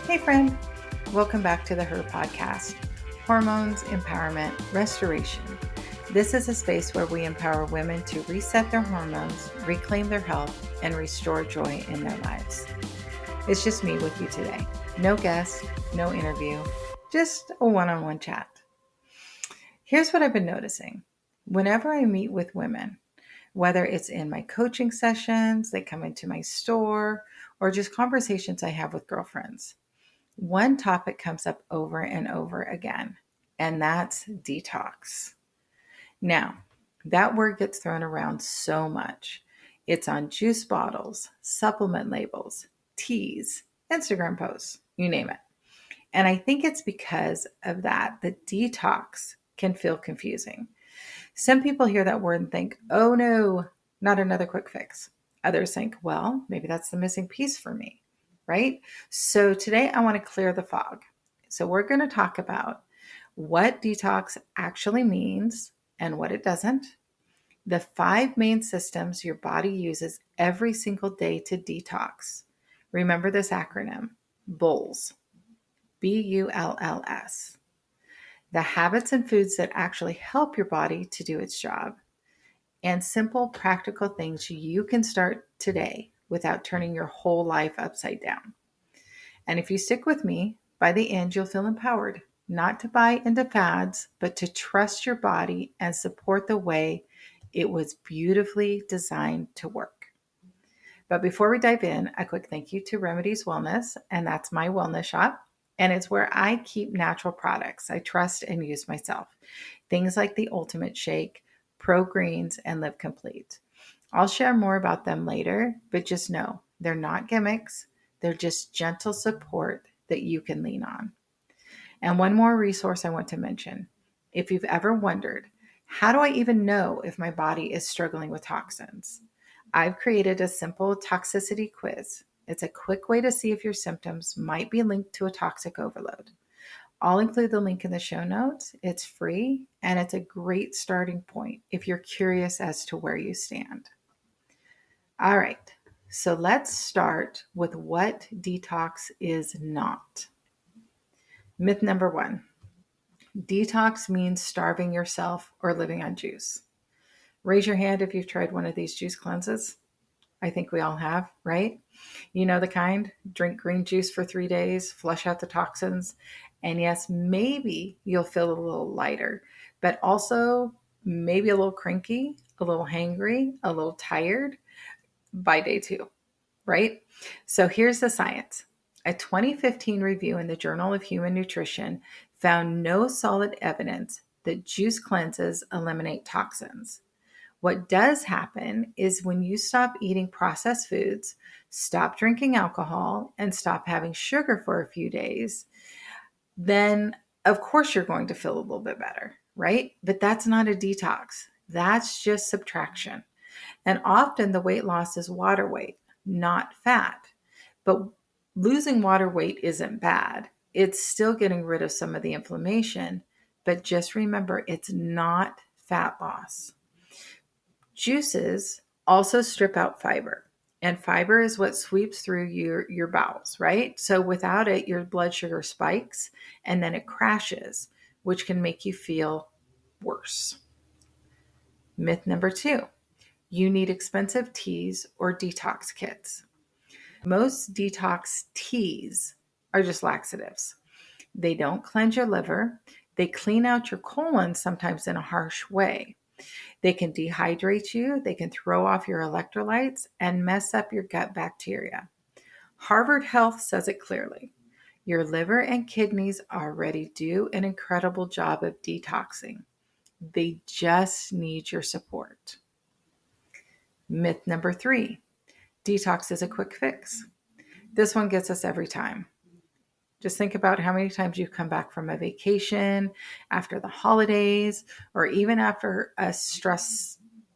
Hey friend, welcome back to the H.E.R podcast, Hormones, Empowerment, Restoration. This is a space where we empower women to reset their hormones, reclaim their health, and restore joy in their lives. It's just me with you today. No guest, no interview, just a one-on-one chat. Here's what I've been noticing. Whenever I meet with women, whether it's in my coaching sessions, they come into my store, or just conversations I have with girlfriends, one topic comes up over and over again, and that's detox. Now, that word gets thrown around so much. It's on juice bottles, supplement labels, teas, Instagram posts, you name it. And I think it's because of that detox can feel confusing. Some people hear that word and think, oh no, not another quick fix. Others think, well, maybe that's the missing piece for me, right? So today I want to clear the fog. So we're going to talk about what detox actually means and what it doesn't, the 5 main systems your body uses every single day to detox. Remember this acronym, BULLS, BULLS. The habits and foods that actually help your body to do its job, and simple, practical things you can start today without turning your whole life upside down. And if you stick with me, by the end, you'll feel empowered, not to buy into fads, but to trust your body and support the way it was beautifully designed to work. But before we dive in, a quick thank you to Remedies Wellness, and that's my wellness shop. And it's where I keep natural products I trust and use myself. Things like the Ultimate Shake, Pro Greens, and Live Complete. I'll share more about them later, but just know they're not gimmicks. They're just gentle support that you can lean on. And one more resource I want to mention. If you've ever wondered, how do I even know if my body is struggling with toxins? I've created a simple Toxicity Quiz. It's a quick way to see if your symptoms might be linked to a toxic overload. I'll include the link in the show notes. It's free, and it's a great starting point if you're curious as to where you stand. All right, so let's start with what detox is not. Myth number 1, detox means starving yourself or living on juice. Raise your hand if you've tried one of these juice cleanses. I think we all have, right? You know the kind. Drink green juice for 3 days, flush out the toxins, and yes, maybe you'll feel a little lighter, but also maybe a little cranky, a little hangry, a little tired by day 2, right? So here's the science. A 2015 review in the Journal of Human Nutrition found no solid evidence that juice cleanses eliminate toxins. What does happen is when you stop eating processed foods, stop drinking alcohol, and stop having sugar for a few days, then of course you're going to feel a little bit better, right? But that's not a detox. That's just subtraction. And often the weight loss is water weight, not fat. But losing water weight isn't bad. It's still getting rid of some of the inflammation. But just remember, it's not fat loss. Juices also strip out fiber, and fiber is what sweeps through your bowels, right? So without it, your blood sugar spikes and then it crashes, which can make you feel worse. Myth number 2, you need expensive teas or detox kits. Most detox teas are just laxatives. They don't cleanse your liver. They clean out your colon sometimes in a harsh way. They can dehydrate you, they can throw off your electrolytes, and mess up your gut bacteria. Harvard Health says it clearly. Your liver and kidneys already do an incredible job of detoxing. They just need your support. Myth number 3, detox is a quick fix. This one gets us every time. Just think about how many times you've come back from a vacation, after the holidays, or even after a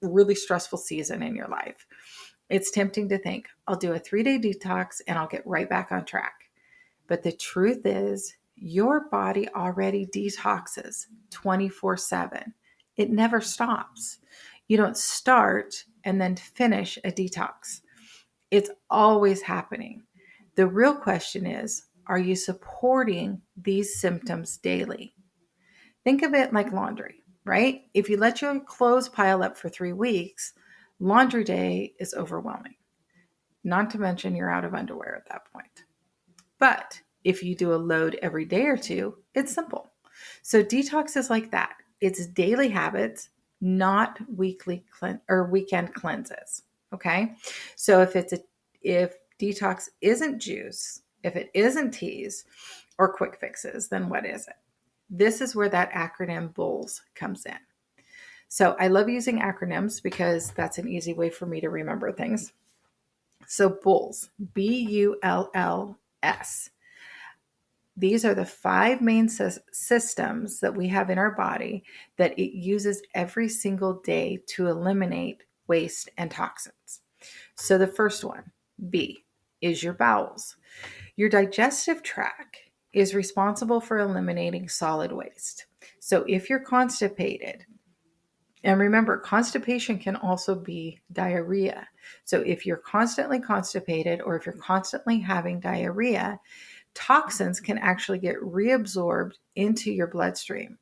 really stressful season in your life. It's tempting to think, I'll do a 3-day detox and I'll get right back on track. But the truth is, your body already detoxes 24/7. It never stops. You don't start and then finish a detox. It's always happening. The real question is, are you supporting these symptoms daily? Think of it like laundry, right? If you let your clothes pile up for 3 weeks, laundry day is overwhelming. Not to mention you're out of underwear at that point. But if you do a load every day or two, it's simple. So detox is like that. It's daily habits, not weekly or weekend cleanses. Okay. So if detox isn't juice, if it isn't teas or quick fixes, then what is it? This is where that acronym BOWLS comes in. So I love using acronyms because that's an easy way for me to remember things. So BOWLS, BULLS. These are the 5 main systems that we have in our body that it uses every single day to eliminate waste and toxins. So the first one, B, is your bowels. Your digestive tract is responsible for eliminating solid waste. So if you're constipated, and remember, constipation can also be diarrhea. So if you're constantly constipated or if you're constantly having diarrhea, toxins can actually get reabsorbed into your bloodstream.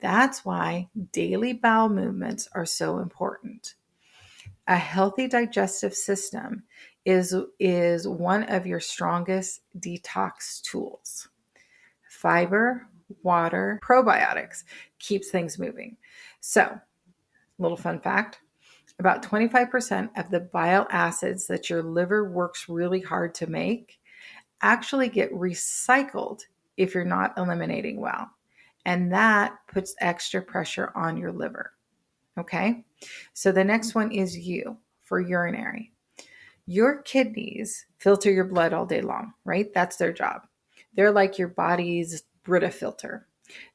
That's why daily bowel movements are so important. A healthy digestive system is one of your strongest detox tools. Fiber, water, probiotics keeps things moving. So, little fun fact, about 25% of the bile acids that your liver works really hard to make actually get recycled if you're not eliminating well. And that puts extra pressure on your liver. Okay. So the next one is U for urinary. Your kidneys filter your blood all day long, right? That's their job. They're like your body's Brita filter.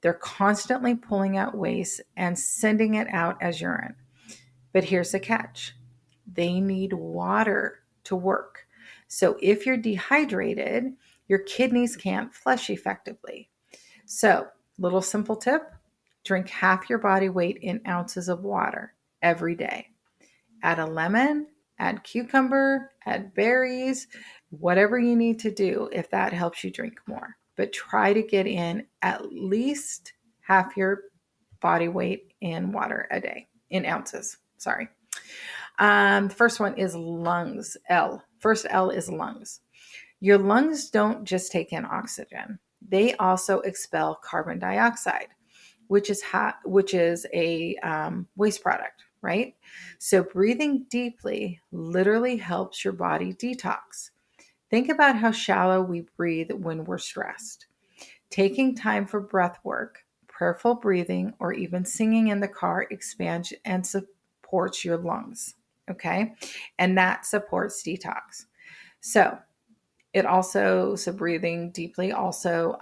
They're constantly pulling out waste and sending it out as urine. But here's the catch, they need water to work. So if you're dehydrated, your kidneys can't flush effectively. So, little simple tip, drink half your body weight in ounces of water every day. Add a lemon, add cucumber, add berries, whatever you need to do if that helps you drink more. But try to get in at least half your body weight in water a day, in ounces. Sorry. The first one is lungs, L. First L is lungs. Your lungs don't just take in oxygen. They also expel carbon dioxide, which is a waste product, right? So breathing deeply literally helps your body detox. Think about how shallow we breathe when we're stressed. Taking time for breath work, prayerful breathing, or even singing in the car expands and supports your lungs. Okay. And that supports detox. So breathing deeply also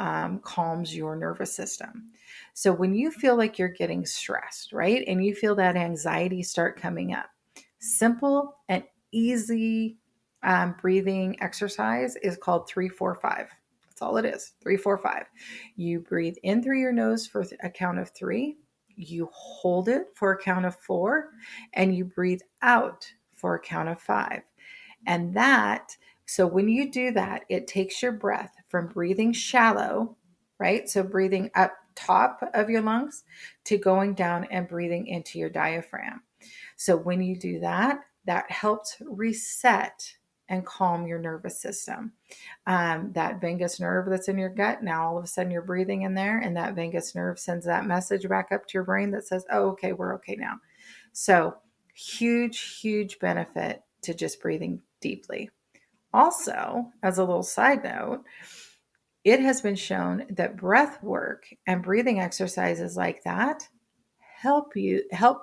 calms your nervous system. So when you feel like you're getting stressed, right, and you feel that anxiety start coming up, simple and easy breathing exercise is called 3-4-5. That's all it is, 3-4-5. You breathe in through your nose for a count of 3. You hold it for a count of 4, and you breathe out for a count of 5. And so when you do that, it takes your breath from breathing shallow, right? So breathing up top of your lungs to going down and breathing into your diaphragm. So when you do that, that helps reset and calm your nervous system. That vagus nerve that's in your gut, now all of a sudden you're breathing in there, and that vagus nerve sends that message back up to your brain that says, oh, okay, we're okay now. So huge, huge benefit to just breathing deeply. Also, as a little side note, it has been shown that breath work and breathing exercises like that help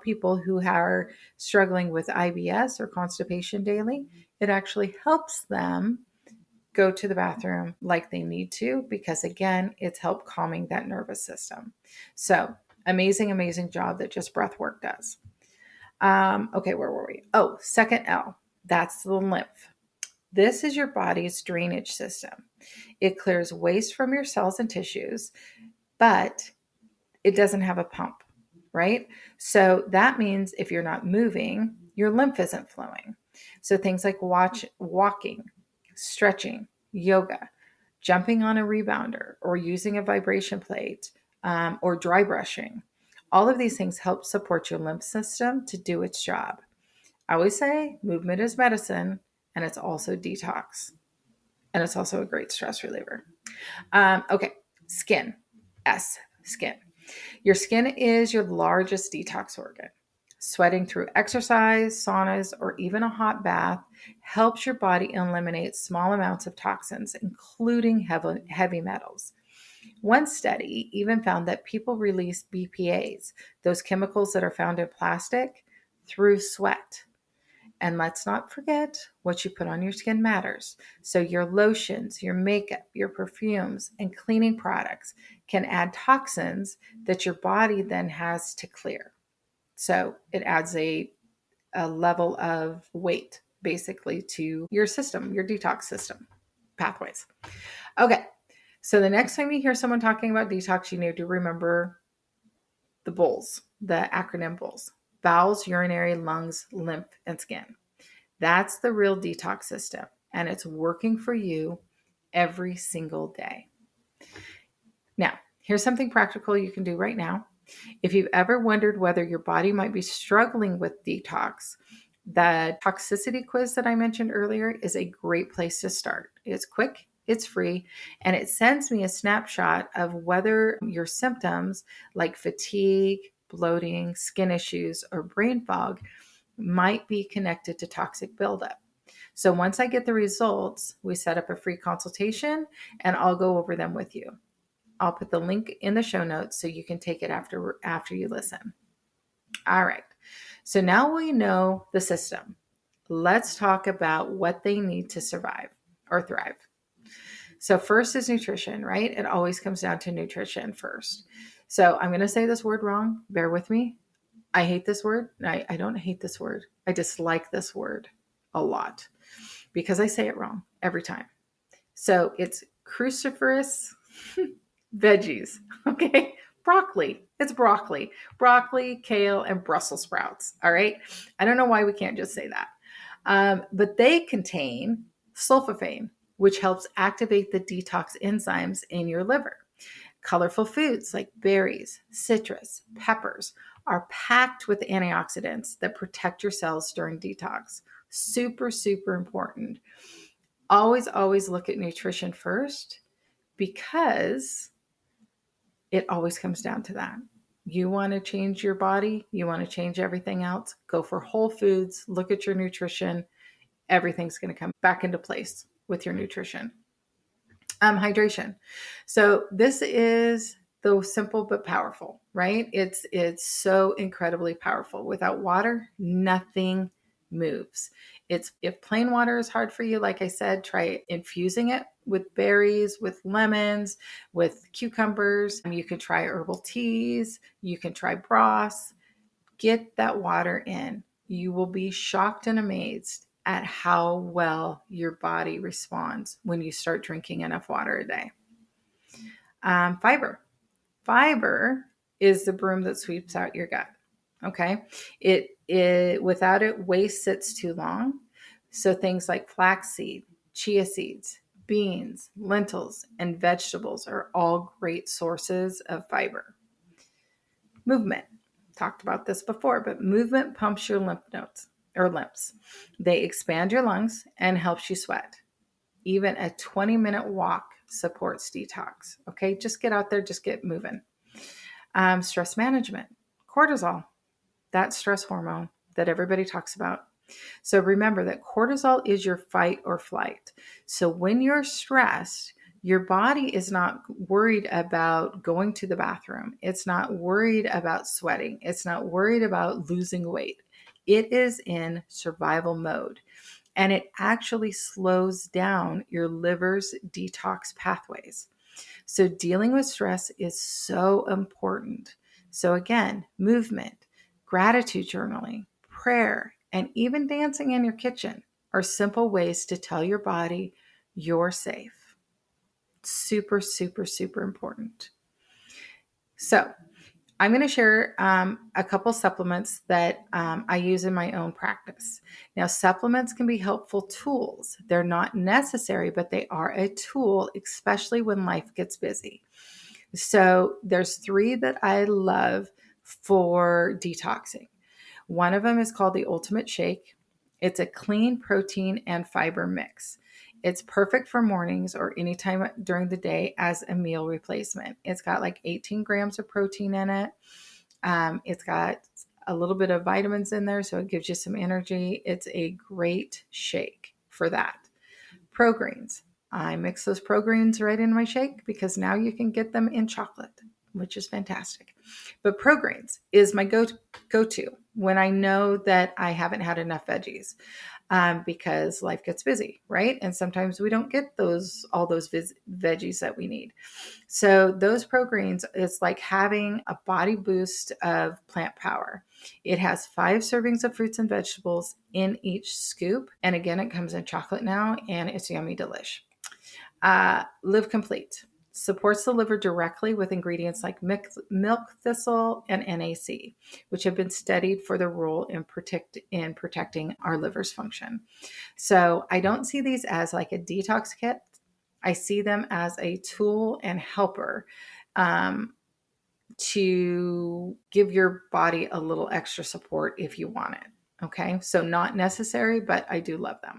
people who are struggling with IBS or constipation daily. It actually helps them go to the bathroom like they need to, because again, it's help calming that nervous system. So amazing, amazing job that just breath work does. Okay, where were we? Oh, second L, that's the lymph. This is your body's drainage system. It clears waste from your cells and tissues, but it doesn't have a pump, right? So that means if you're not moving, your lymph isn't flowing. So things like walking, stretching, yoga, jumping on a rebounder or using a vibration plate, or dry brushing. All of these things help support your lymph system to do its job. I always say movement is medicine, and it's also detox, and it's also a great stress reliever. Okay, skin. Skin. Your skin is your largest detox organ. Sweating through exercise, saunas, or even a hot bath helps your body eliminate small amounts of toxins, including heavy metals. One study even found that people release BPAs, those chemicals that are found in plastic, through sweat. And let's not forget what you put on your skin matters. So, your lotions, your makeup, your perfumes, and cleaning products can add toxins that your body then has to clear. So, it adds a level of weight basically to your system, your detox system pathways. Okay. So, the next time you hear someone talking about detox, you need to remember the BOLS, the acronym BOLS: bowels, urinary, lungs, lymph, and skin. That's the real detox system, and it's working for you every single day. Now, here's something practical you can do right now. If you've ever wondered whether your body might be struggling with detox, the Toxicity Quiz that I mentioned earlier is a great place to start. It's quick, it's free, and it sends me a snapshot of whether your symptoms like fatigue, bloating, skin issues, or brain fog might be connected to toxic buildup. So once I get the results, we set up a free consultation and I'll go over them with you. I'll put the link in the show notes so you can take it after you listen. All right. So now we know the system. Let's talk about what they need to survive or thrive. So first is nutrition, right? It always comes down to nutrition first. So I'm going to say this word wrong. Bear with me. I hate this word. I don't hate this word. I dislike this word a lot because I say it wrong every time. So it's cruciferous veggies. Okay. Broccoli. It's broccoli. Broccoli, kale, and Brussels sprouts. All right. I don't know why we can't just say that. But they contain sulforaphane, which helps activate the detox enzymes in your liver. Colorful foods like berries, citrus, peppers are packed with antioxidants that protect your cells during detox. Super, super important. Always look at nutrition first because it always comes down to that. You want to change your body, you want to change everything else, go for whole foods, look at your nutrition. Everything's going to come back into place with your nutrition. Hydration. So this is though simple but powerful, right? It's so incredibly powerful. Without water, nothing moves. It's if plain water is hard for you, like I said, try infusing it with berries, with lemons, with cucumbers. You can try herbal teas, you can try broths. Get that water in. You will be shocked and amazed at how well your body responds when you start drinking enough water a day. Fiber. Fiber is the broom that sweeps out your gut. Okay. It without it, waste sits too long. So things like flaxseed, chia seeds, beans, lentils, and vegetables are all great sources of fiber. Movement. Talked about this before, but movement pumps your lymph nodes or lymphs. They expand your lungs and helps you sweat. Even a 20-minute walk supports detox. Okay, just get out there, just get moving. Stress management, cortisol, that stress hormone that everybody talks about. So remember that cortisol is your fight or flight. So when you're stressed, your body is not worried about going to the bathroom. It's not worried about sweating. It's not worried about losing weight. It is in survival mode. And it actually slows down your liver's detox pathways. So dealing with stress is so important. So again, movement, gratitude journaling, prayer, and even dancing in your kitchen are simple ways to tell your body you're safe. Super, super, super important. So I'm going to share a couple supplements that I use in my own practice. Now, supplements can be helpful tools. They're not necessary, but they are a tool, especially when life gets busy. So there's three that I love for detoxing. One of them is called the Ultimate Shake. It's a clean protein and fiber mix. It's perfect for mornings or anytime during the day as a meal replacement. It's got like 18 grams of protein in it. It's got a little bit of vitamins in there, so it gives you some energy. It's a great shake for that. Progreens. I mix those progreens right in my shake because now you can get them in chocolate, which is fantastic. But progreens is my go-to when I know that I haven't had enough veggies, because life gets busy, right? And sometimes we don't get all those veggies that we need. So those progreens is like having a body boost of plant power. It has 5 servings of fruits and vegetables in each scoop. And again, it comes in chocolate now, and it's yummy delish. Live Complete supports the liver directly with ingredients like milk thistle and NAC, which have been studied for their role in protecting our liver's function. So I don't see these as like a detox kit. I see them as a tool and helper to give your body a little extra support if you want it. Okay, so not necessary, but I do love them.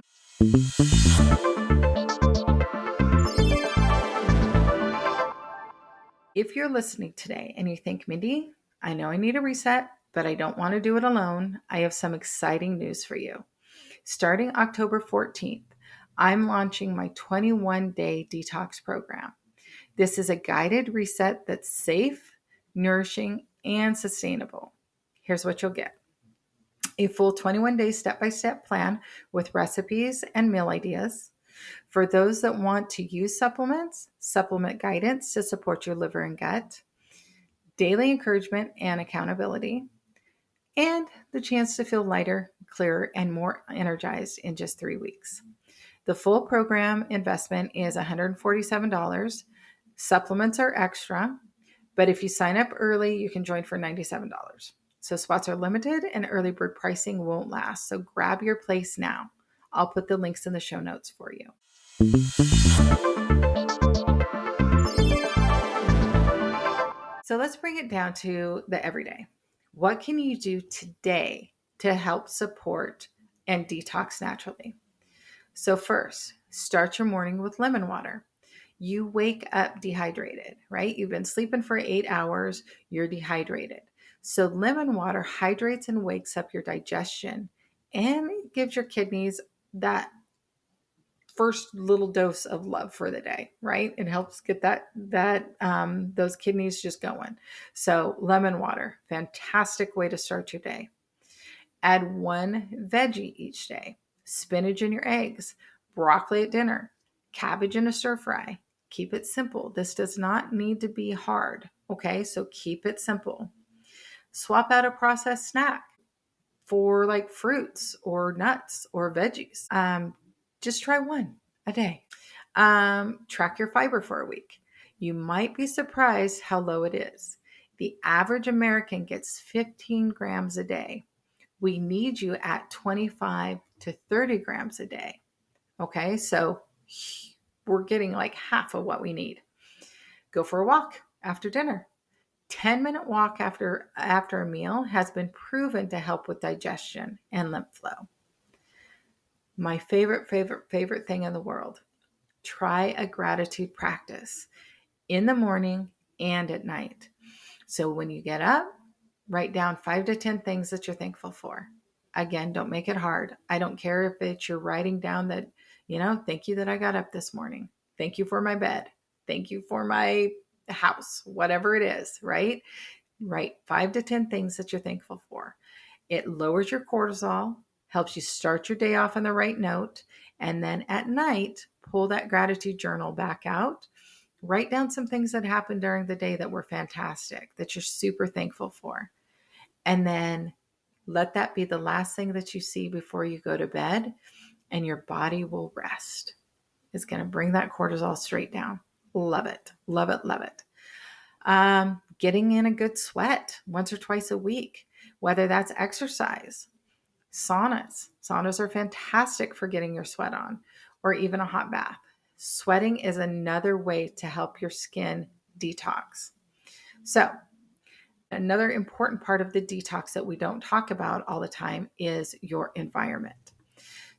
If you're listening today and you think, Mindy, I know I need a reset, but I don't want to do it alone, I have some exciting news for you. Starting October 14th, I'm launching my 21-day detox program. This is a guided reset that's safe, nourishing, and sustainable. Here's what you'll get: a full 21-day step-by-step plan with recipes and meal ideas. For those that want to use supplements, supplement guidance to support your liver and gut, daily encouragement and accountability, and the chance to feel lighter, clearer, and more energized in just 3 weeks. The full program investment is $147. Supplements are extra, but if you sign up early, you can join for $97. So spots are limited and early bird pricing won't last. So grab your place now. I'll put the links in the show notes for you. So let's bring it down to the everyday. What can you do today to help support and detox naturally? So first, start your morning with lemon water. You wake up dehydrated, right? You've been sleeping for 8 hours, you're dehydrated. So lemon water hydrates and wakes up your digestion and gives your kidneys that first little dose of love for the day, right? It helps get those kidneys just going. So lemon water, fantastic way to start your day. Add 1 veggie each day: spinach in your eggs, broccoli at dinner, cabbage in a stir fry. Keep it simple. This does not need to be hard. Okay, so keep it simple. Swap out a processed snack for like fruits or nuts or veggies. Just try 1 a day. Track your fiber for a week. You might be surprised how low it is. The average American gets 15 grams a day. We need you at 25 to 30 grams a day. Okay, so we're getting like half of what we need. Go for a walk after dinner. 10-minute walk after a meal has been proven to help with digestion and lymph flow. My favorite thing in the world: try a gratitude practice in the morning and at night. So when you get up, write down 5 to 10 things that you're thankful for. Again, don't make it hard. I don't care if it's you're writing down that, thank you that I got up this morning. Thank you for my bed. Thank you for my house, whatever it is, right? Write 5 to 10 things that you're thankful for. It lowers your cortisol, helps you start your day off on the right note. And then at night, pull that gratitude journal back out. Write down some things that happened during the day that were fantastic, that you're super thankful for. And then let that be the last thing that you see before you go to bed, and your body will rest. It's going to bring that cortisol straight down. Love it. Love it. Love it. Getting in a good sweat once or twice a week, whether that's exercise, saunas. Saunas are fantastic for getting your sweat on, or even a hot bath. Sweating is another way to help your skin detox. So, another important part of the detox that we don't talk about all the time is your environment.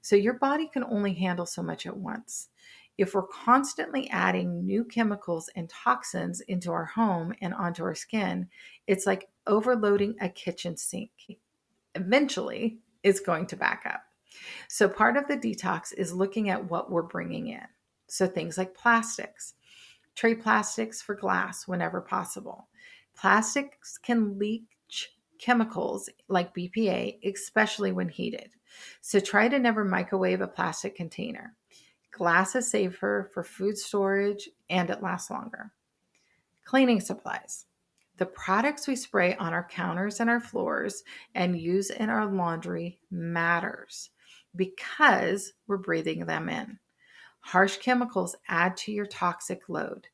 So, your body can only handle so much at once. If we're constantly adding new chemicals and toxins into our home and onto our skin, it's like overloading a kitchen sink. Eventually, it's going to back up. So, part of the detox is looking at what we're bringing in. So, things like plastics, trade plastics for glass whenever possible. Plastics can leach chemicals like BPA, especially when heated. So, try to never microwave a plastic container. Glass is safer for food storage and it lasts longer. Cleaning supplies. The products we spray on our counters and our floors and use in our laundry matters because we're breathing them in. Harsh chemicals add to your toxic load.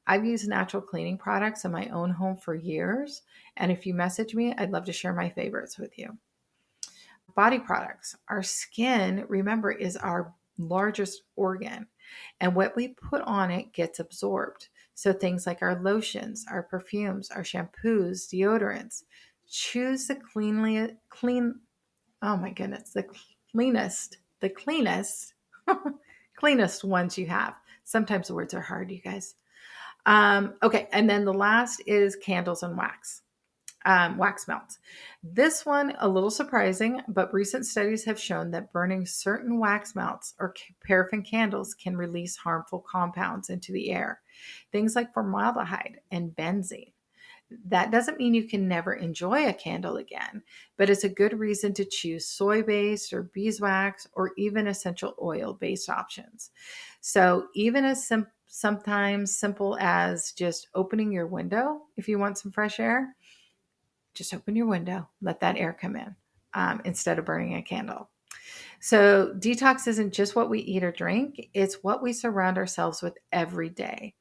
I've used natural cleaning products in my own home for years, and if you message me, I'd love to share my favorites with you. Body products. Our skin, remember, is our largest organ, and what we put on it gets absorbed. So things like our lotions, our perfumes, our shampoos, deodorants. Choose the oh my goodness, the cleanest, cleanest ones you have. Sometimes the words are hard, you guys. Okay, and then the last is candles and wax melts. This one, a little surprising, but recent studies have shown that burning certain wax melts or paraffin candles can release harmful compounds into the air, things like formaldehyde and benzene. That doesn't mean you can never enjoy a candle again, but it's a good reason to choose soy-based or beeswax or even essential oil-based options. So even as sometimes simple as just opening your window if you want some fresh air, just open your window, let that air come in instead of burning a candle. So detox isn't just what we eat or drink, it's what we surround ourselves with every day.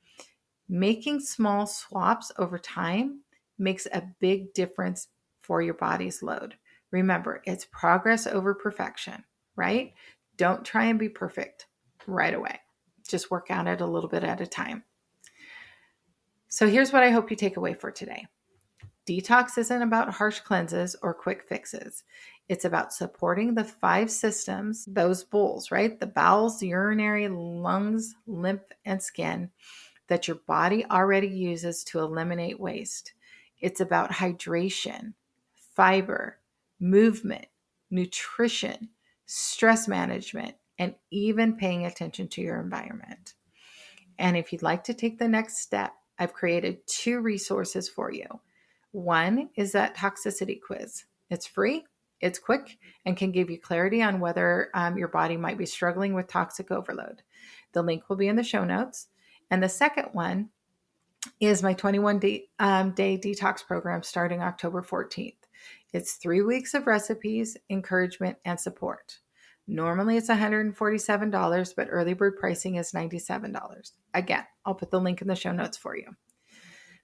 Making small swaps over time makes a big difference for your body's load. Remember, it's progress over perfection, right? Don't try and be perfect right away. Just work on it a little bit at a time. So here's what I hope you take away for today. Detox isn't about harsh cleanses or quick fixes. It's about supporting the 5 systems, those bowls, right? The bowels, the urinary, lungs, lymph, and skin that your body already uses to eliminate waste. It's about hydration, fiber, movement, nutrition, stress management, and even paying attention to your environment. And if you'd like to take the next step, I've created 2 resources for you. One is that Toxicity Quiz. It's free, it's quick, and can give you clarity on whether your body might be struggling with toxic overload. The link will be in the show notes. And the second one is my 21-day detox program starting October 14th. It's 3 weeks of recipes, encouragement, and support. Normally it's $147, but early bird pricing is $97. Again, I'll put the link in the show notes for you.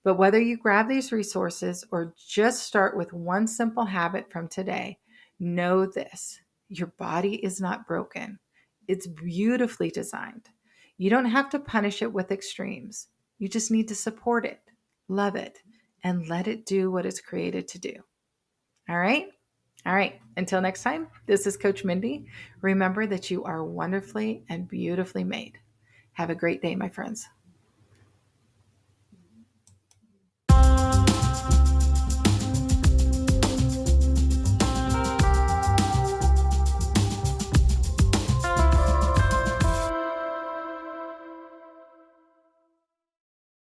But whether you grab these resources or just start with one simple habit from today, know this: your body is not broken. It's beautifully designed. You don't have to punish it with extremes. You just need to support it, love it, and let it do what it's created to do. All right? All right. Until next time, this is Coach Mindy. Remember that you are wonderfully and beautifully made. Have a great day, my friends.